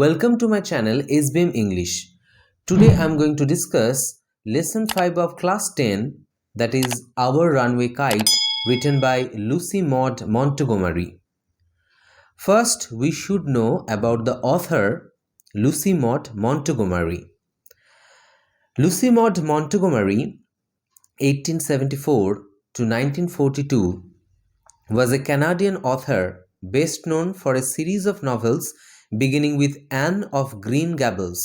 Welcome to my channel SBM English. Today I am going to discuss lesson 5 of class 10, that is Our Runaway Kite, written by Lucy Maud Montgomery. First, we should know about the author Lucy Maud Montgomery. Lucy Maud Montgomery, 1874 to 1942, was a Canadian author best known for a series of novels beginning with Anne of Green Gables.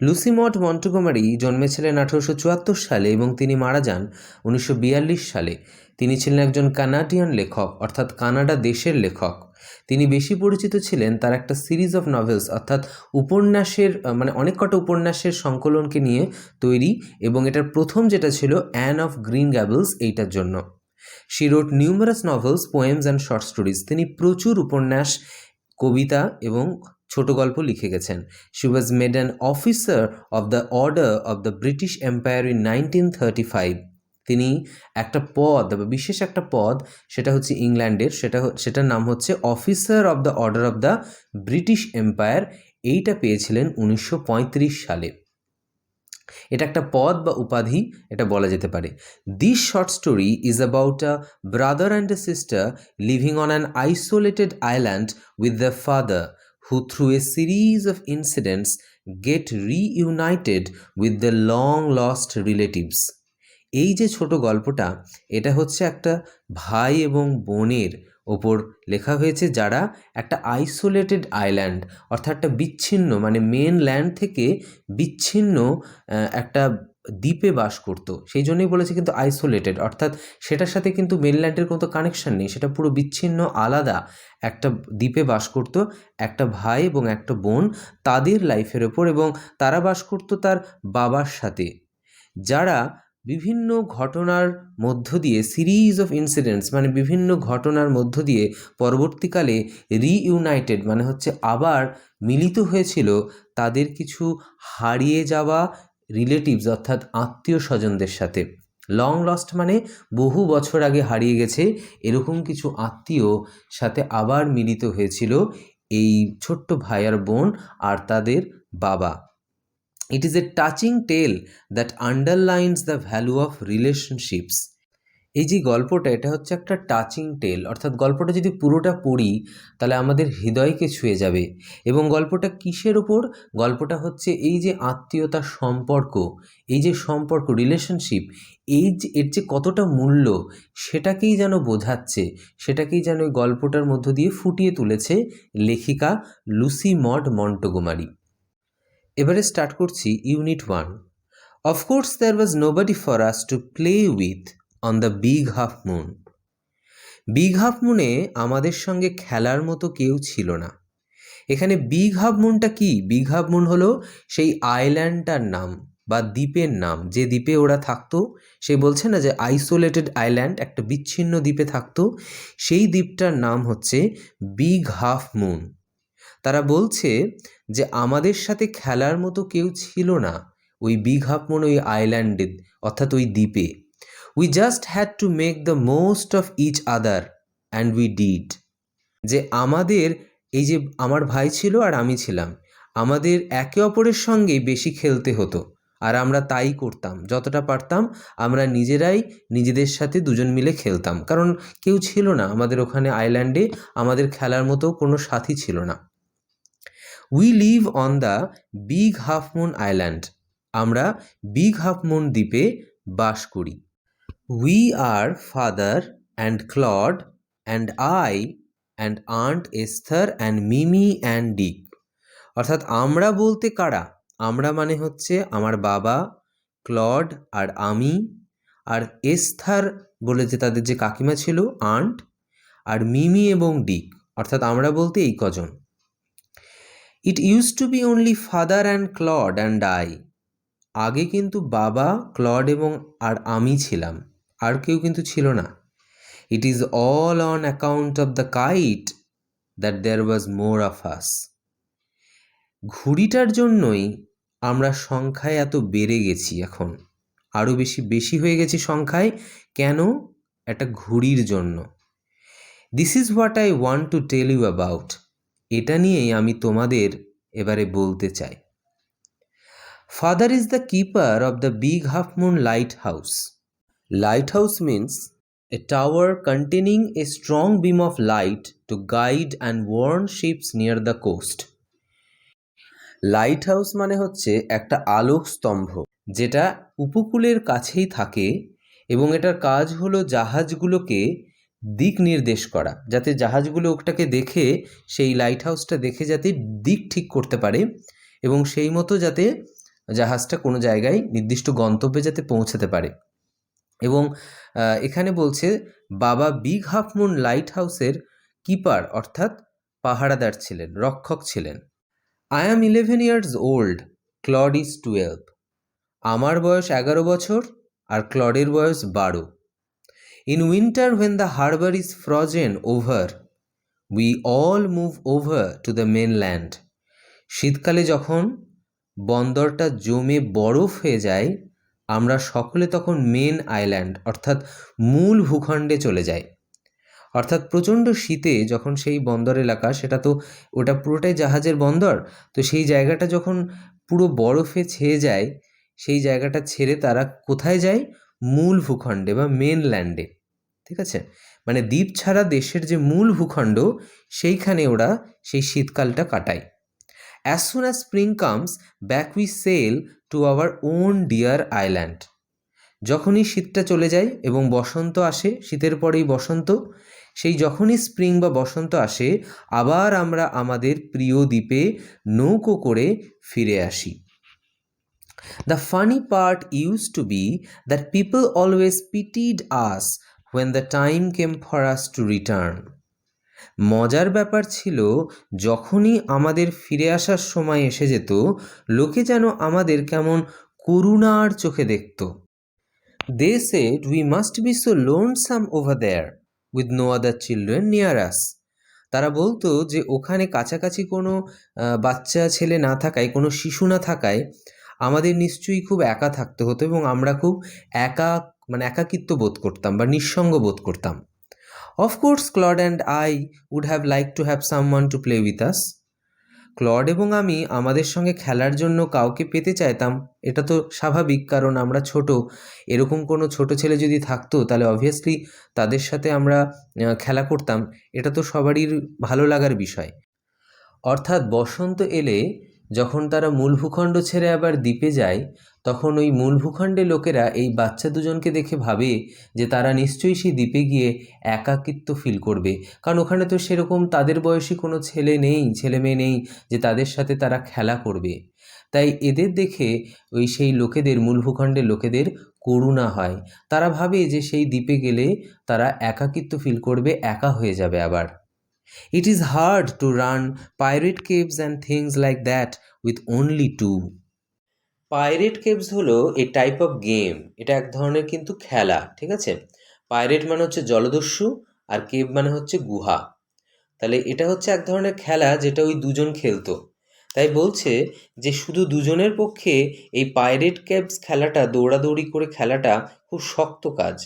Lucy Maud Montgomery জন্মেছিলেন 1874 সালে এবং তিনি মারা যান 1942 সালে। তিনি ছিলেন একজন কানাডিয়ান লেখক, অর্থাৎ কানাডা দেশের লেখক। তিনি বেশি পরিচিত ছিলেন তার একটা সিরিজ অফ নভেলস, অর্থাৎ উপন্যাসের অনেক কটা উপন্যাসের সংকলনকে নিয়ে তৈরি, এবং এটার প্রথম যেটা ছিল অ্যান অফ গ্রিন গ্যাবলস, এইটার জন্য। She wrote numerous novels, poems and short stories. তিনি প্রচুর উপন্যাস, কবিতা এবং ছোট গল্প লিখে গেছেন। She was made an officer of the Order of the British Empire in 1935. তিনি একটা পদ, বিশেষ একটা পদ, সেটা হচ্ছে ইংল্যান্ডের, সেটার নাম হচ্ছে officer of the order of the British empire. এইটা পেয়েছিলেন 1935 সালে। এটা একটা পদ বা উপাধি, এটা বলা যেতে পারে। This short story is about a brother and a sister living on an isolated island with the father, who through a series of incidents get reunited with the long lost relatives. এই যে ছোট গল্পটা, এটা হচ্ছে একটা ভাই এবং বোনের ওপর লেখা হয়েছে, যারা একটা আইসোলেটেড আইল্যান্ড, অর্থাৎ একটা বিচ্ছিন্ন, মেন ল্যান্ড থেকে বিচ্ছিন্ন একটা দ্বীপে বাস করতো। সেই জন্যই বলেছে কিন্তু আইসোলেটেড, অর্থাৎ সেটার সাথে কিন্তু মেনল্যান্ডের কোনো কানেকশান নেই, সেটা পুরো বিচ্ছিন্ন আলাদা একটা দ্বীপে বাস করতো একটা ভাই এবং একটা বোন, তাদের লাইফের ওপর, এবং তারা বাস করতো তার বাবার সাথে, যারা বিভিন্ন ঘটনার মধ্য দিয়ে, সিরিজ অফ ইনসিডেন্টস বিভিন্ন ঘটনার মধ্য দিয়ে পরবর্তীকালে রিইউনাইটেড হচ্ছে আবার মিলিত হয়েছিল তাদের কিছু হারিয়ে যাওয়া রিলেটিভস, অর্থাৎ আত্মীয় স্বজনদের সাথে। লং লস্ট বহু বছর আগে হারিয়ে গেছে এরকম কিছু আত্মীয় সাথে আবার মিলিত হয়েছিল এই ছোট্ট ভাই আর বোন আর তাদের বাবা। It is a touching tale that underlines the value of relationships. এই যে গল্পটা, এটা হচ্ছে একটা টাচিং টেল, অর্থাৎ গল্পটা যদি পুরোটা পড়ি তাহলে আমাদের হৃদয়কে ছুঁয়ে যাবে। এবং গল্পটা কিসের ওপর? গল্পটা হচ্ছে এই যে আত্মীয়তার সম্পর্ক, এই যে সম্পর্ক, রিলেশনশিপ, এর যে কতটা মূল্য, সেটাকেই যেন বোঝাচ্ছে, সেটাকেই যেন এই গল্পটার মধ্য দিয়ে ফুটিয়ে তুলেছে লেখিকা লুসি মড মন্টগোমারি। এবারে স্টার্ট করছি unit 1। Of course there was nobody for us to play with on the big half moon. Big half মুনে আমাদের সঙ্গে খেলার মতো কেউ ছিল না। এখানে বিগ হাফ মুনটা কি? বিগ হাফ মুন হলো সেই আইল্যান্ডটার নাম বা দ্বীপের নাম, যে দ্বীপে ওরা থাকতো। সে বলছে না যে আইসোলেটেড আইল্যান্ড, একটা বিচ্ছিন্ন দ্বীপে থাকতো, সেই দ্বীপটার নাম হচ্ছে বিগ হাফ মুন। তারা বলছে যে আমাদের সাথে খেলার মতো কেউ ছিল না ওই বিগ হাফ মুন, ওই আইল্যান্ডে, অর্থাৎ ওই দ্বীপে। We just had to make the most of each other and we did. যে আমাদের, এই যে আমার ভাই ছিল আর আমি ছিলাম, আমাদের একে অপরের সঙ্গেই বেশি খেলতে হতো, আর আমরা তাই করতাম। যতটা পারতাম আমরা নিজেরাই নিজেদের সাথে দুজন মিলে খেলতাম, কারণ কেউ ছিল না আমাদের ওখানে আইল্যান্ডে, আমাদের খেলার মতো কোনো সাথী ছিল না। We live on the Big Half Moon Island. আমরা বিগ হাফ মুন দ্বীপে বাস করি। We are father and Claude and I and Aunt Esther and Mimi and Dick. অর্থাৎ আমরা বলতে কারা? আমরা হচ্ছে আমার বাবা, ক্লড আর আমি, আর এস্থার বলে যে তাদের যে কাকিমা ছিল, আন্ট, আর মিমি এবং ডিক, অর্থাৎ আমরা বলতে এই কজন। It used to be only father and Claude and I. আগে কিন্তু বাবা, ক্লড এবং আর আমি ছিলাম, আর কেউ কিন্তু ছিল না। It is all on account of the kite that there was more of us. ঘুড়িটার জন্যই আমরা সংখ্যায় এত বেড়ে গেছি, এখন আরও বেশি হয়ে গেছি সংখ্যায়। কেন? একটা ঘুড়ির জন্য। This is what I want to tell you about. এটা নিয়েই আমি তোমাদের এবারে বলতে চাই। Father is the keeper of the big half moon light house. Lighthouse means a tower containing a strong beam of light to guide and warn ships near the coast. Light house মানে হচ্ছে একটা আলোক স্তম্ভ যেটা উপকূলের কাছেই থাকে এবং এটার কাজ হলো জাহাজগুলোকে দিক নির্দেশ করা, যাতে জাহাজগুলো ওটাকে দেখে সেই লাইট হাউসটা দেখে যাতে দিক ঠিক করতে পারে এবং সেই মতো যাতে জাহাজটা কোনো জায়গায় নির্দিষ্ট গন্তব্যে যাতে পৌঁছাতে পারে। এবং এখানে বলছে বাবা বিগ হাফ মুন লাইট হাউসের কিপার অর্থাৎ পাহারাদার ছিলেন, রক্ষক ছিলেন। I am 11 years old, Claude is 12. আমার বয়স 11 বছর আর ক্লডের বয়স 12। In winter when the harbor is frozen over, we all move over to the mainland. শীতকালে যখন বন্দরটা জমে বরফ হয়ে যায় আমরা সকলে তখন মেন আইল্যান্ড অর্থাৎ মূল ভূখণ্ডে চলে যাই। অর্থাৎ প্রচণ্ড শীতে যখন সেই বন্দর এলাকা, সেটা তো ওটা পুরোটাই জাহাজের বন্দর, তো সেই জায়গাটা যখন পুরো বরফে ছেয়ে যায় সেই জায়গাটা ছেড়ে তারা কোথায় যায়? মূল ভূখণ্ডে বা মেনল্যান্ডে। ঠিক আছে, মানে দ্বীপ ছাড়া দেশের যে মূল ভূখণ্ড সেইখানে ওরা সেই শীতকালটা কাটায়। As soon as spring comes, back we sail to our own dear island. যখনই শীতটা চলে যায় এবং বসন্ত আসে, শীতের পরেই বসন্ত, সেই যখনই স্প্রিং বা বসন্ত আসে আবার আমরা আমাদের প্রিয় দ্বীপে নৌকো করে ফিরে আসি। The funny part used to be that people always pitied us when the time came for us to return. মজার ব্যাপার ছিল যখনই আমাদের ফিরে আসার সময় এসে যেত লোকে যেন আমাদের কেমন করুণার চোখে দেখত। They said we must be so lonesome over there with no other children near us. তারা বলতো যে ওখানে কাছাকাছি কোনো বাচ্চা ছেলে না থাকায়, কোনো শিশু না থাকায় আমাদের নিশ্চয়ই খুব একা থাকতে হতো এবং আমরা খুব একাকিত্ব বোধ করতাম বা নিঃসঙ্গ বোধ করতাম। Of course, Claude and I would have liked to have someone to play with us. Claude এবং আমি আমাদের সঙ্গে খেলার জন্য কাউকে পেতে চাইতাম, এটা তো স্বাভাবিক, কারণ আমরা ছোট। এরকম কোনো ছোট ছেলে যদি থাকতো তাহলে অবভিয়াসলি তাদের সাথে আমরা খেলা করতাম, এটা তো সবারই ভালো লাগার বিষয়। অর্থাৎ বসন্ত এলে যখন তারা মূল ভূখণ্ড ছেড়ে আবার দ্বীপে যায় তখন ওই মূল ভূখণ্ডে লোকেরা এই বাচ্চা দুজনকে দেখে ভাবে যে তারা নিশ্চয়ই সেই দ্বীপে গিয়ে একাকিত্ব ফিল করবে, কারণ ওখানে তো সেরকম তাদের বয়সী কোনো ছেলে মেয়ে নেই যে তাদের সাথে তারা খেলা করবে। তাই এদের দেখে ওই সেই লোকেদের, মূল ভূখণ্ডের লোকেদের করুণা হয়। তারা ভাবে যে সেই দ্বীপে গেলে তারা একাকিত্ব ফিল করবে, একা হয়ে যাবে আবার। It is hard to run pirate caves and things like that with only two. Pirate caves হলো এ টাইপ অফ গেম, এটা এক ধরনের কিন্তু খেলা। ঠিক আছে, পাইরেট মানে হচ্ছে জলদস্যু আর কেভ মানে হচ্ছে গুহা। তাহলে এটা হচ্ছে এক ধরনের খেলা যেটা ওই দুজন খেলতো। তাই বলছে যে শুধু দুজনের পক্ষে এই পাইরেট কেভস খেলাটা, দৌড়াদৌড়ি করে খেলাটা খুব শক্ত কাজ।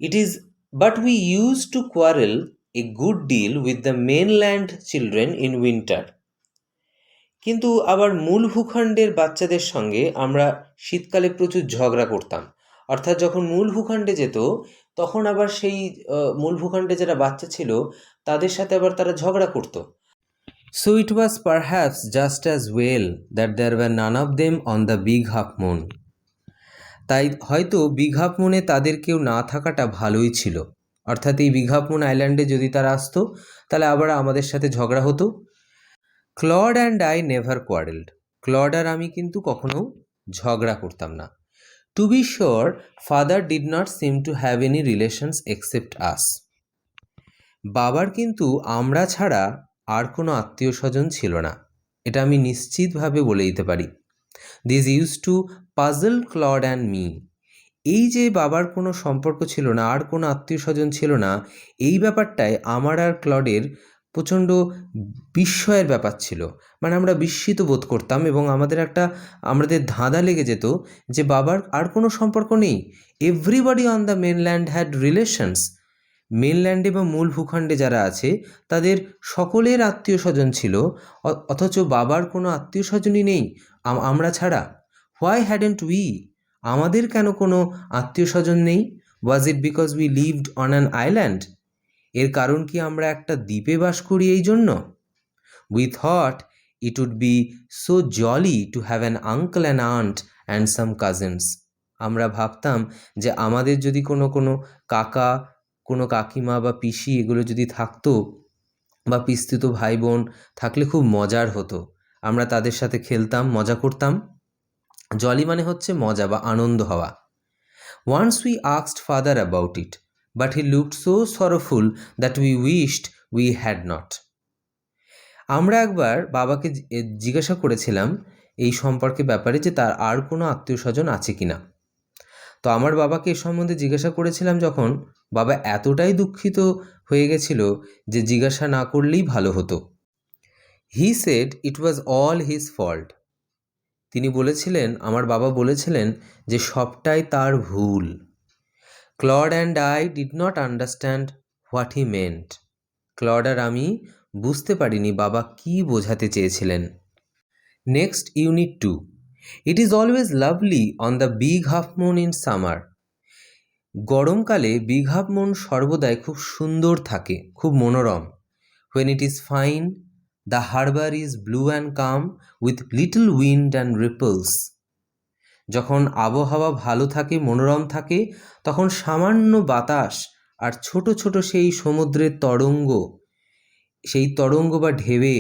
It is, but we used to quarrel a good deal with the mainland children in winter. কিন্তু আবার মূল ভূখণ্ডের বাচ্চাদের সঙ্গে আমরা শীতকালে প্রচুর ঝগড়া করতাম। অর্থাৎ যখন মূল ভূখণ্ডে যেত তখন আবার সেই মূল ভূখণ্ডে যারা বাচ্চা ছিল তাদের সাথে আবার তারা ঝগড়া করত। So it was perhaps just as well that there were none of them on the big half moon. তাই হয়তো বিগ হাফ মুনে তাদের কেউ না থাকাটা ভালোই ছিল। অর্থাৎ এই বিগ হাফ মুন আইল্যান্ডে যদি তারা আসতো তাহলে আবার আমাদের সাথে ঝগড়া হতো। Claude and I never quarrelled. Claude আর আমি কিন্তু কখনো ঝগড়া করতাম না। To be sure, father did not seem to have any relations except us. বাবার কিন্তু আমরা ছাড়া আর কোনো আত্মীয় স্বজন ছিল না, এটা আমি নিশ্চিতভাবে বলে দিতে পারি। This use to puzzle Claude and me. এই যে বাবার কোনো সম্পর্ক ছিল না, আর কোনো আত্মীয় স্বজন ছিল না, এই ব্যাপারটায় আমার আর ক্লডের প্রচণ্ড বিস্ময়ের ব্যাপার ছিল। মানে আমরা বিস্মিত বোধ করতাম এবং আমাদের ধাঁধা লেগে যেত যে বাবার আর কোনো সম্পর্ক নেই। Everybody on the mainland had relations, মেনল্যান্ডে বা মূল ভূখণ্ডে যারা আছে তাদের সকলের আত্মীয় স্বজন ছিল, অথচ বাবার কোনো আত্মীয় স্বজনই নেই আমরা ছাড়া। Why hadn't we? আমাদের কেন কোনো আত্মীয় স্বজন নেই? Was it because we lived on an island? এর কারণ কি আমরা একটা দ্বীপে বাস করি এই জন্য? We thought it would be so jolly to have an uncle and aunt and some cousins. আমরা ভাবতাম যে আমাদের যদি কোনো কাকা, কোনো কাকিমা বা পিসি এগুলো যদি থাকতো, বা পিস্তুত ভাই বোন থাকলে খুব মজার হতো। আমরা তাদের সাথে খেলতাম, মজা করতাম। জলি মানে হচ্ছে মজা বা আনন্দ হওয়া। Once we asked father about it, but he looked so sorrowful that we wished we had not. আমরা একবার বাবাকে জিজ্ঞাসা করেছিলাম এই সম্পর্কে ব্যাপারে যে তার আর কোনো আত্মীয় স্বজন আছে কিনা। তো আমার বাবাকে এ সম্বন্ধে জিজ্ঞাসা করেছিলাম যখন, বাবা এতটাই দুঃখিত হয়ে গেছিল যে জিজ্ঞাসা না করলেই ভালো হতো। He said it was all his fault. তিনি বলেছিলেন, আমার বাবা বলেছিলেন যে সবটাই তার ভুল। Claude and I did not understand what he meant. Claude আর আমি বুঝতে পারিনি বাবা কি বোঝাতে চেয়েছিলেন। Next, unit 2। It is always lovely on the big half moon in summer. গরমকালে বিগ হাফ মুন সর্বদাই খুব সুন্দর থাকে, খুব মনোরম। When it is fine, the harbour is blue and come with little wind and ripples. যখন আবহাওয়া ভালো থাকে, মনোরম থাকে, তখন সামান্য বাতাস আর ছোট ছোট সেই সমুদ্রের তরঙ্গ, সেই তরঙ্গ বা ঢেউয়ে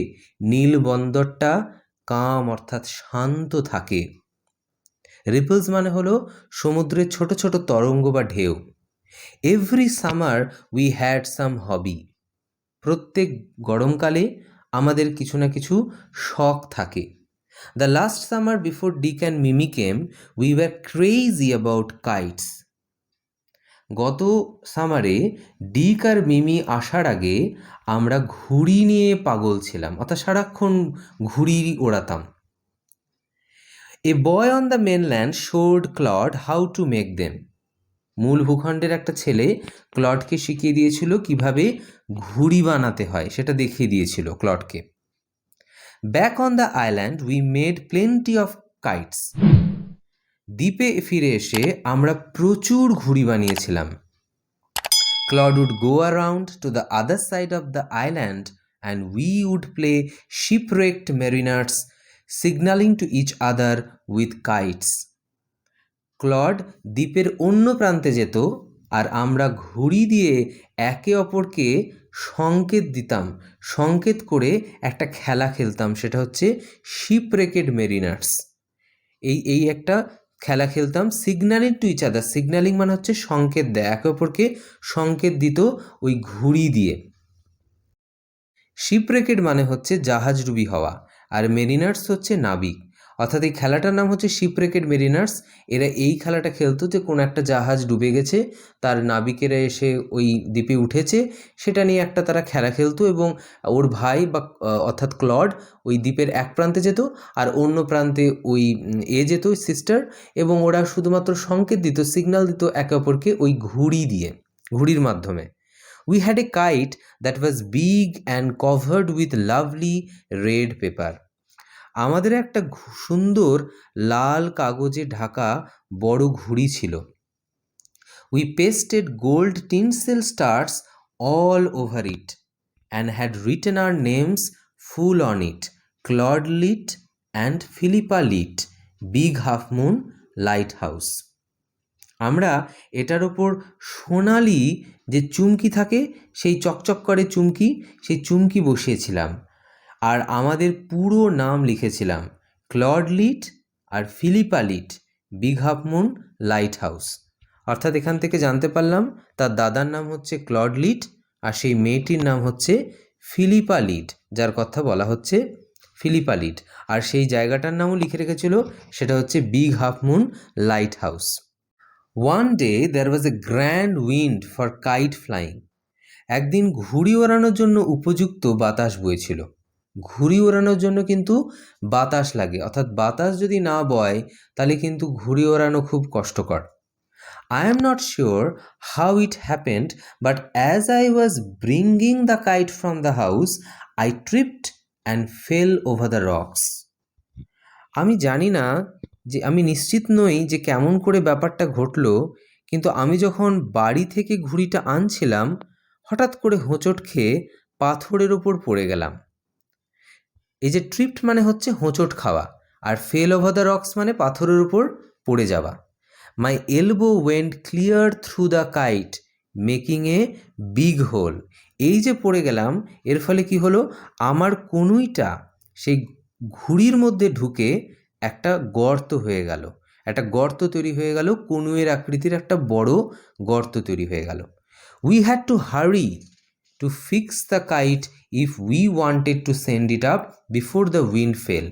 নীল বন্দরটা কাম অর্থাৎ শান্ত থাকে। রিপলস মানে হলো সমুদ্রের ছোট ছোট তরঙ্গ বা ঢেউ। Every summer we had some hobby. প্রত্যেক গরমকালে আমাদের কিছু না কিছু শখ থাকে। The last summer before Dick and Mimi came, we were crazy about kites. গত সামারে ডিক আর মিমি আসার আগে আমরা ঘুড়ি নিয়ে পাগল ছিলাম, অর্থাৎ সারাক্ষণ ঘুড়ি ওড়াতাম। A boy on the mainland showed Claude how to make them. মূল ভূখণ্ডের একটা ছেলে ক্লডকে শিখিয়ে দিয়েছিল কিভাবে ঘুড়ি বানাতে হয়, সেটা দেখিয়ে দিয়েছিল ক্লডকে। Back on the island we made plenty of kites. দ্বীপে ফিরে এসে আমরা প্রচুর ঘুড়ি বানিয়েছিলাম। Claude would go around to the other side of the island and we would play shipwrecked mariners signalling to each other with kites. Claude দ্বীপের অন্য প্রান্তে যেত আর আমরা ঘুড়ি দিয়ে একে অপরকে সংকেত দিতাম, সংকেত করে একটা খেলা খেলতাম, সেটা হচ্ছে শিপরেকেড মেরিনার্স। এই একটা খেলা খেলতাম। Signalling to each other, signalling মানে হচ্ছে সংকেত দেয়, একে অপরকে সংকেত দিত ওই ঘুড়ি দিয়ে। শিপরেকেড মানে হচ্ছে জাহাজডুবি হওয়া, আর মেরিনার্স হচ্ছে নাবিক। অর্থাৎ এই খেলাটার নাম হচ্ছে শিপরেকেড মেরিনার্স। এরা এই খেলাটা খেলতো যে কোনো একটা জাহাজ ডুবে গেছে, তার নাবিকেরা এসে ওই দ্বীপে উঠেছে, সেটা নিয়ে একটা তারা খেলা খেলতো। এবং ওর ভাই বা অর্থাৎ ক্লড ওই দ্বীপের এক প্রান্তে যেত আর অন্য প্রান্তে ওই যেত সিস্টার, এবং ওরা শুধুমাত্র সংকেত দিত, সিগন্যাল দিত একে অপরকে ওই ঘুড়ি দিয়ে, ঘুড়ির মাধ্যমে। We had a kite that was big and covered with lovely red paper. আমাদের একটা সুন্দর লাল কাগজে ঢাকা বড় ঘুড়ি ছিল। We pasted gold tinsel stars all over it and had written our names full on it. Claude lit and Philippa lit, Big Half Moon Lighthouse. আমরা এটার ওপর সোনালি যে চুমকি থাকে, সেই চকচক করে চুমকি, সেই চুমকি বসিয়েছিলাম আর আমাদের পুরো নাম লিখেছিলাম, ক্লড লিট আর Philippa Lit, big half moon lighthouse. অর্থাৎ এখান থেকে জানতে পারলাম তার দাদার নাম হচ্ছে ক্লড লিট আর সেই মেয়েটির নাম হচ্ছে ফিলিপা লিট, যার কথা বলা হচ্ছে ফিলিপা লিট। আর সেই জায়গাটার নামও লিখে রেখেছিল, সেটা হচ্ছে big half moon light house. One day there was a grand wind for kite flying. একদিন ঘুড়ি ওড়ানোর জন্য উপযুক্ত বাতাস বইছিল। ঘুড়ি ওড়ানোর জন্য কিন্তু বাতাস লাগে, অর্থাৎ বাতাস যদি না বয় তাহলে কিন্তু ঘুড়ি ওড়ানো খুব কষ্টকর। I am not sure how it happened, but as I was bringing the kite from the house, I tripped and fell over the rocks. আমি জানি না, যে আমি নিশ্চিত নই যে কেমন করে ব্যাপারটা ঘটলো, কিন্তু আমি যখন বাড়ি থেকে ঘুড়িটা আনছিলাম, হঠাৎ করে হোঁচট খেয়ে পাথরের ওপর পড়ে গেলাম। এই যে ট্রিপড মানে হচ্ছে হোঁচট খাওয়া, আর ফেল ওভার দ্য রক্স মানে পাথরের উপর পড়ে যাওয়া। My elbow went clear through the kite making a big hole. এই যে পড়ে গেলাম, এর ফলে কি হলো, আমার কনুইটা সেই ঘুড়ির মধ্যে ঢুকে একটা গর্ত হয়ে গেল, একটা গর্ত তৈরি হয়ে গেল, কনুইয়ের আকৃতির একটা বড় গর্ত তৈরি হয়ে গেল। উই হ্যাড টু হারি to fix the kite if we wanted to send it up before the wind fell.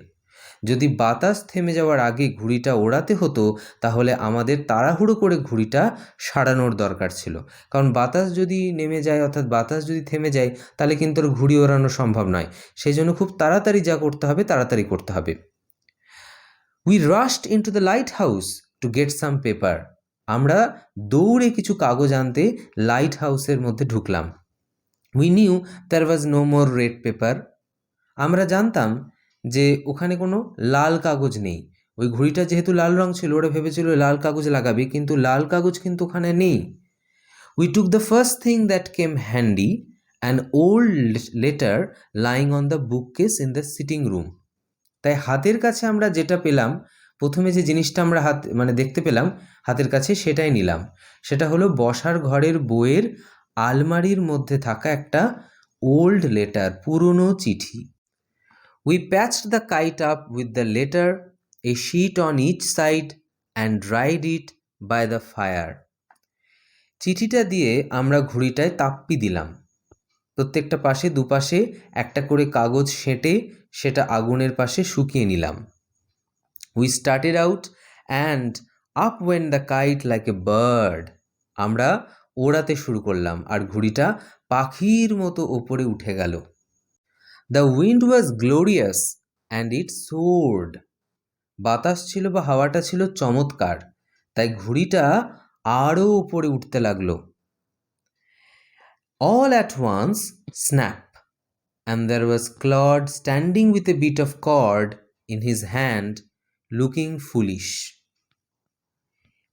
যদি বাতাস থেমে যাওয়ার আগে ঘুড়িটা ওড়াতে হতো, তাহলে আমাদের তাড়াহুড়ো করে ঘুড়িটা সারানোর দরকার ছিল, কারণ বাতাস যদি নেমে যায়, অর্থাৎ বাতাস যদি থেমে যায়, তাহলে কিন্তু আর ঘুড়ি ওড়ানো সম্ভব নয়। সেই জন্য খুব তাড়াতাড়ি যা করতে হবে তাড়াতাড়ি করতে হবে। We রাশড into the light house to get some paper. আমরা দৌড়ে কিছু কাগজ আনতে লাইট হাউসের মধ্যে ঢুকলাম। We knew there was no more red paper. আমরা জানতাম যে ওখানে কোনো লাল কাগজ নেই। ওই ঘুড়িটা যেহেতু লাল রং ছিল, ওরা ভেবেছিল লাল কাগজ লাগাবে, কিন্তু লাল কাগজ কিন্তু ওখানে নেই। We took the first thing that came handy, an old letter lying on the bookcase in the sitting room. তাই হাতের কাছে আমরা যেটা পেলাম, প্রথমে যে জিনিসটা আমরা দেখতে পেলাম হাতের কাছে, সেটাই নিলাম। সেটা হলো বসার ঘরের বইয়ের আলমারির মধ্যে থাকা একটা ওল্ড লেটার, পুরনো চিঠি। We patched the kite up with the letter, a sheet on each side and dried it by the fire. চিঠিটা দিয়ে আমরা ঘুড়িটায় তাপ্পি দিলাম, প্রত্যেকটা পাশে দুপাশে একটা করে কাগজ সেঁটে সেটা আগুনের পাশে শুকিয়ে নিলাম। We started out and up went the kite like a bird. আমরা ওড়াতে শুরু করলাম, আর ঘুড়িটা পাখির মতো ওপরে উঠে গেল। The wind was glorious and it sword. বাতাস ছিল বা হাওয়াটা ছিল চমৎকার, তাই ঘুড়িটা আরও উপরে উঠতে লাগলো। All at once snap, and there was Claude standing with a bit of cord in his hand, looking foolish.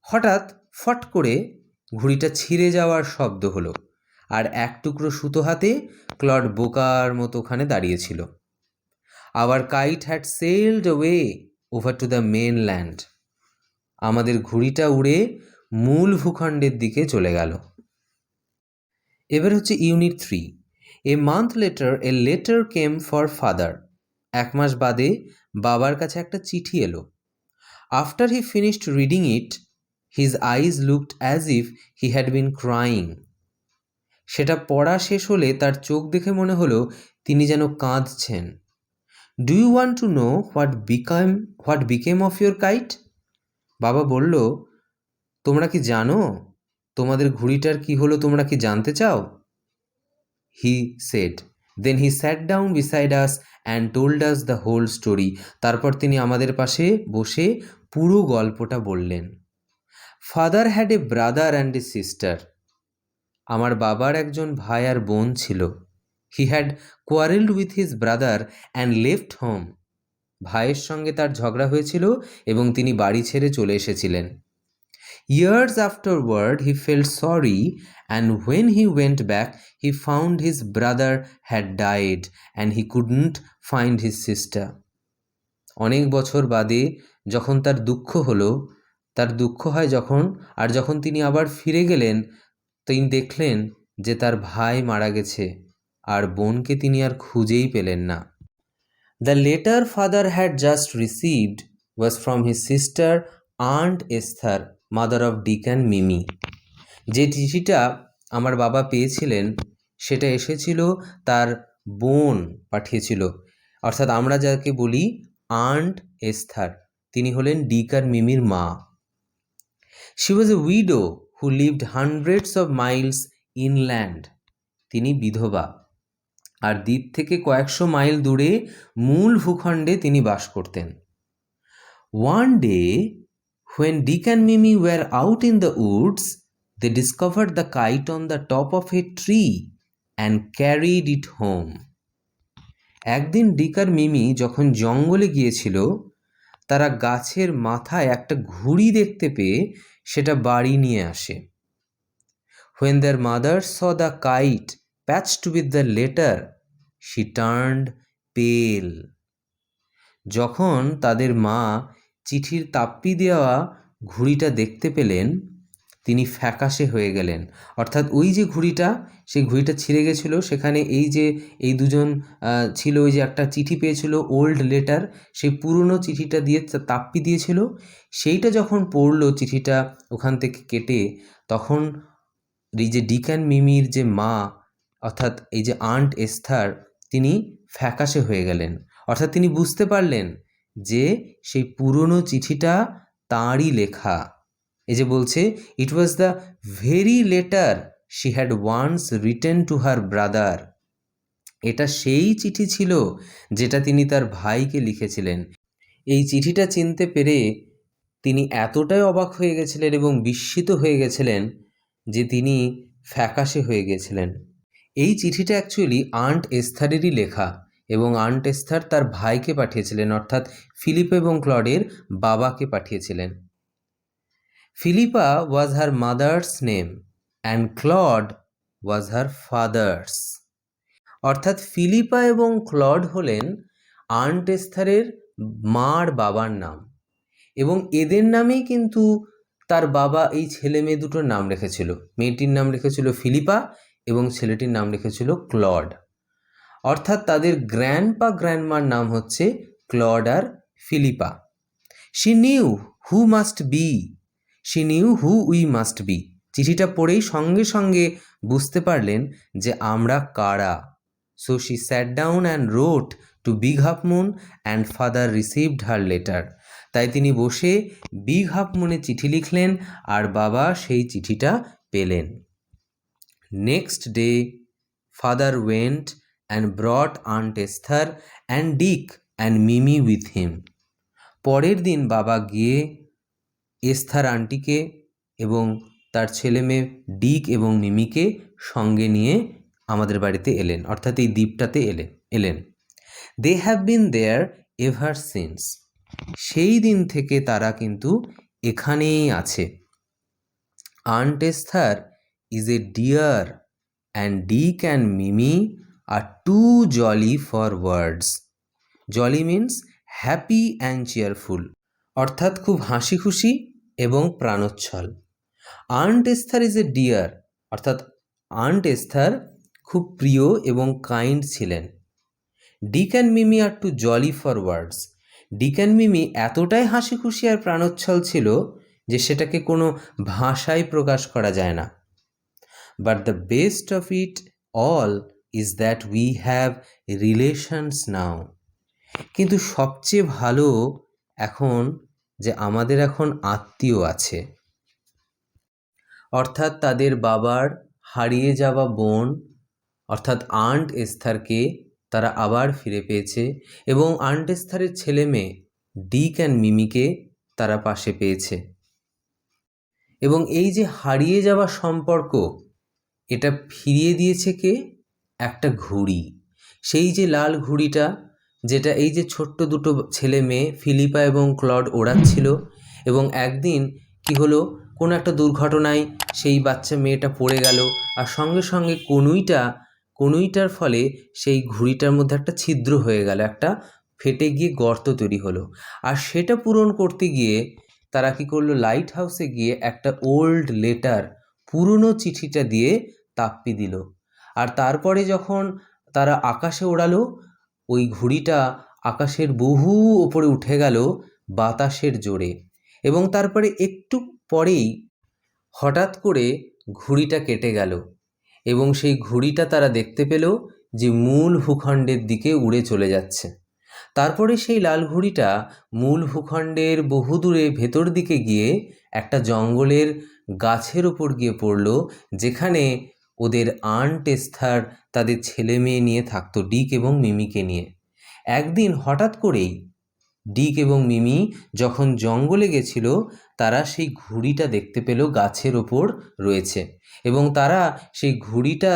হঠাৎ ফট করে ঘুড়িটা ছিঁড়ে যাওয়ার শব্দ হলো, আর এক টুকরো সুতো হাতে ক্লড বোকার মতো ওখানে দাঁড়িয়েছিল। Our kite had sailed away over to the mainland. আমাদের ঘুড়িটা উড়ে মূল ভূখণ্ডের দিকে চলে গেল। এবার হচ্ছে unit 3। A month letter a letter came for father. এক মাস বাদে বাবার কাছে একটা চিঠি এলো। After he finished reading it, his eyes looked as if he had been crying. সেটা পড়া শেষ হলে তার চোখ দেখে মনে হলো তিনি যেন কাঁদছেন। Do you want to know what became of your kite? বাবা বলল, তোমরা কি জানো তোমাদের ঘুড়িটার কি হলো, তোমরা কি জানতে চাও? He said. Then he sat down beside us and told us the whole story. তারপর তিনি আমাদের পাশে বসে পুরো গল্পটা বললেন। Father had a brother and a sister. আমার বাবার একজন ভাই আর বোন ছিল। He had quarrelled with his brother and left home. ভাইয়ের সঙ্গে তার ঝগড়া হয়েছিল এবং তিনি বাড়ি ছেড়ে চলে এসেছিলেন। Years afterward, he felt sorry, and when he went back, he found his brother had died and he couldn't find his sister. অনেক বছর বাদে যখন তার দুঃখ হলো, তার দুঃখ হয় যখন তিনি আবার ফিরে গেলেন, তিনি দেখলেন যে তার ভাই মারা গেছে আর বোনকে তিনি আর খুঁজেই পেলেন না। The letter father had just received was from his sister Aunt Esther, mother of Dick and Mimi. যে চিঠিটা আমার বাবা পেয়েছিলেন সেটা এসেছিল তার বোন পাঠিয়েছিল, অর্থাৎ আমরা যাকে বলি আন্ট এস্থার, তিনি হলেন ডিক আর মিমির মা। She was a widow who lived hundreds of Miles inland. তিনি বিধবা, আর দ্বীপ থেকে কয়েকশো মাইল দূরে মূল ভূখণ্ডে তিনি বাস করতেন। One day When Dick and Mimi were out in the woods, they discovered the kite on the top of a tree and carried it home. একদিন ডিক আর মিমি যখন জঙ্গলে গিয়েছিল, তারা গাছের মাথায় একটা ঘুড়ি দেখতে পেয়ে সেটা বাড়ি নিয়ে আসে। When their mother saw the kite patched with the letter, she turned pale. যখন তাদের মা চিঠির তাপ্পি দেওয়া ঘুড়িটা দেখতে পেলেন, তিনি ফ্যাকাশে হয়ে গেলেন। অর্থাৎ ওই যে ঘুড়িটা, সেই ঘুড়িটা ছিঁড়ে গেছিল, সেখানে এই দুজন ছিল, ওই যে একটা চিঠি পেয়েছিল ওল্ড লেটার, সেই পুরনো চিঠিটা দিয়ে তাপ্পি দিয়েছিল, সেইটা যখন পড়লো চিঠিটা ওখান থেকে কেটে, তখন এই যে ডিক অ্যান্ড মিমির যে মা, অর্থাৎ এই যে আন্ট এস্থার, তিনি ফ্যাকাশে হয়ে গেলেন। অর্থাৎ তিনি বুঝতে পারলেন যে সেই পুরনো চিঠিটা তাঁরই লেখা। এই যে বলছে, it was the very letter she had once written to her brother. এটা সেই চিঠি ছিল যেটা তিনি তার ভাইকে লিখেছিলেন। এই চিঠিটা চিনতে পেরে তিনি এতটাই অবাক হয়ে গেছিলেন এবং বিস্মিত হয়ে গেছিলেন যে তিনি ফ্যাকাশে হয়ে গেছিলেন। এই চিঠিটা অ্যাকচুয়ালি আন্ট এস্থারেরই লেখা এবং আন্ট এস্থার তার ভাইকে পাঠিয়েছিলেন, অর্থাৎ ফিলিপ এবং ক্লডের বাবাকে পাঠিয়েছিলেন। Philippa was her mother's name and Claude was her father's. অর্থাৎ ফিলিপা এবং ক্লড হলেন আন্ট এস্থারের মার বাবার নাম, এবং এদের নামেই কিন্তু তার বাবা এই ছেলে মেয়ে দুটোর নাম রেখেছিল। মেয়েটির নাম রেখেছিল ফিলিপা এবং ছেলেটির নাম রেখেছিল ক্লড। অর্থাৎ তাদের গ্র্যান্ডপা গ্র্যান্ডমার নাম হচ্ছে ক্লড আর Philippa. She knew who must be, she knew who we must be. চিঠিটা পড়েই সঙ্গে সঙ্গে বুঝতে পারলেন যে আমরা কারা। So she sat down and wrote to big half moon and father received her letter. তাই তিনি বসে বিগ হাফ মুনে চিঠি লিখলেন আর বাবা সেই চিঠিটা পেলেন। Next day father went and brought Aunt Esther and Dick and Mimi with him. পরের দিন বাবা গিয়ে এস্থার আন্টিকে এবং তার ছেলে মেয়ে ডিক এবং মিমিকে সঙ্গে নিয়ে আমাদের বাড়িতে এলেন, অর্থাৎ এই দ্বীপটাতে এলেন। They have been there ever since. সেই দিন থেকে তারা কিন্তু এখানেই আছে। Aunt Esther is a dear and Dick and Mimi are too jolly for words. Jolly means happy and cheerful, অর্থাৎ খুব হাসি খুশি এবং প্রাণোচ্ছল। Aunt Esther is a dear, অর্থাৎ আন্ট এস্থার খুব প্রিয় এবং কাইন্ড ছিলেন। Dick and Mimi are too jolly for words. Dick and Mimi এতটাই হাসি খুশি আর প্রাণোচ্ছল ছিল যে সেটাকে কোনো ভাষায় প্রকাশ করা যায় না। But the best of it all is that we have relations now. কিন্তু সবচেয়ে ভালো এখন যে আমাদের এখন আত্মীয় আছে, অর্থাৎ তাদের বাবার হারিয়ে যাওয়া বোন অর্থাৎ আন্ট এস্থারকে তারা আবার ফিরে পেয়েছে এবং আন্ট এস্থারের ছেলে মেয়ে ডিক অ্যান্ড মিমিকে তারা পাশে পেয়েছে। এবং এই যে হারিয়ে যাওয়া সম্পর্ক, এটা ফিরিয়ে দিয়েছে কে? একটা ঘুড়ি। সেই যে লাল ঘুড়িটা, যেটা এই যে ছোট্ট দুটো ছেলে মেয়ে ফিলিপা এবং ক্লড ওড়াচ্ছিল, এবং একদিন কি হলো, কোনো একটা দুর্ঘটনায় সেই বাচ্চা মেয়েটা পড়ে গেল আর সঙ্গে সঙ্গে কনুইটার ফলে সেই ঘুড়িটার মধ্যে একটা ছিদ্র হয়ে গেল, একটা ফেটে গিয়ে গর্ত তৈরি হলো। আর সেটা পূরণ করতে গিয়ে তারা কি করলো, লাইট হাউসে গিয়ে একটা ওল্ড লেটার, পুরনো চিঠিটা দিয়ে তাপ্পি দিল। আর তারপরে যখন তারা আকাশে ওড়ালো, ওই ঘুড়িটা আকাশের বহু ওপরে উঠে গেল বাতাসের জোরে, এবং তারপরে একটু পরেই হঠাৎ করে ঘুড়িটা কেটে গেল এবং সেই ঘুড়িটা তারা দেখতে পেল যে মূল ভূখণ্ডের দিকে উড়ে চলে যাচ্ছে। তারপরে সেই লাল ঘুড়িটা মূল ভূখণ্ডের বহুদূরে ভেতর দিকে গিয়ে একটা জঙ্গলের গাছের ওপর গিয়ে পড়ল, যেখানে ওদের আন্ট এস্থার তাদের ছেলে মেয়ে নিয়ে থাকতো, ডিক এবং মিমিকে নিয়ে। একদিন হঠাৎ করেই ডিক এবং মিমি যখন জঙ্গলে গেছিল তারা সেই ঘুড়িটা দেখতে পেল গাছের ওপর রয়েছে, এবং তারা সেই ঘুড়িটা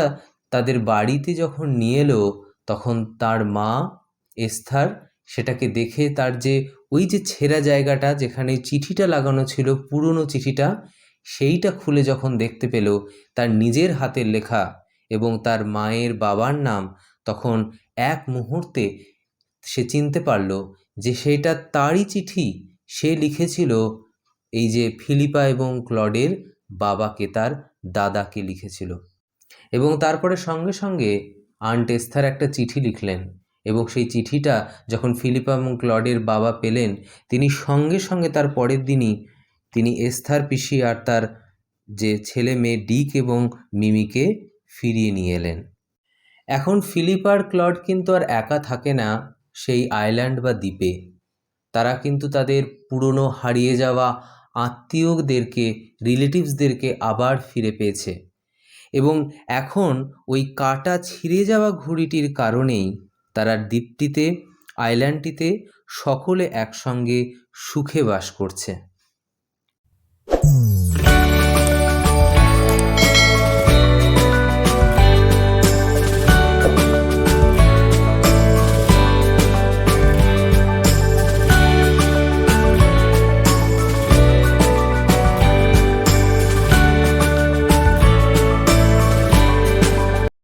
তাদের বাড়িতে যখন নিয়ে এলো তখন তার মা এস্থার সেটাকে দেখে তার যে ওই যে ছেঁড়া জায়গাটা যেখানে চিঠিটা লাগানো ছিল, পুরনো চিঠিটা, সেইটা খুলে যখন দেখতে পেল তার নিজের হাতের লেখা এবং তার মায়ের বাবার নাম, তখন এক মুহূর্তে সে চিনতে পারল যে সেটা তারই চিঠি। সে লিখেছিল এই যে ফিলিপা এবং ক্লডের বাবাকে, তার দাদাকে লিখেছিল। এবং তারপরে সঙ্গে সঙ্গে আন্ট এস্থার একটা চিঠি লিখলেন, এবং সেই চিঠিটা যখন ফিলিপা এবং ক্লডের বাবা পেলেন, তিনি সঙ্গে সঙ্গে তার পরের দিনই তিনি এস্থার পিসি আর তার যে ছেলে মেয়ে ডিক এবং মিমিকে ফিরিয়ে নিয়ে এলেন। এখন ফিলিপ আর ক্লড কিন্তু আর একা থাকে না সেই আইল্যান্ড বা দ্বীপে। তারা কিন্তু তাদের পুরনো হারিয়ে যাওয়া আত্মীয়দেরকে, রিলেটিভসদেরকে আবার ফিরে পেয়েছে, এবং এখন ওই কাটা ছিঁড়ে যাওয়া ঘুড়িটির কারণেই তারা দ্বীপটিতে, আইল্যান্ডটিতে সকলে একসঙ্গে সুখে বাস করছে।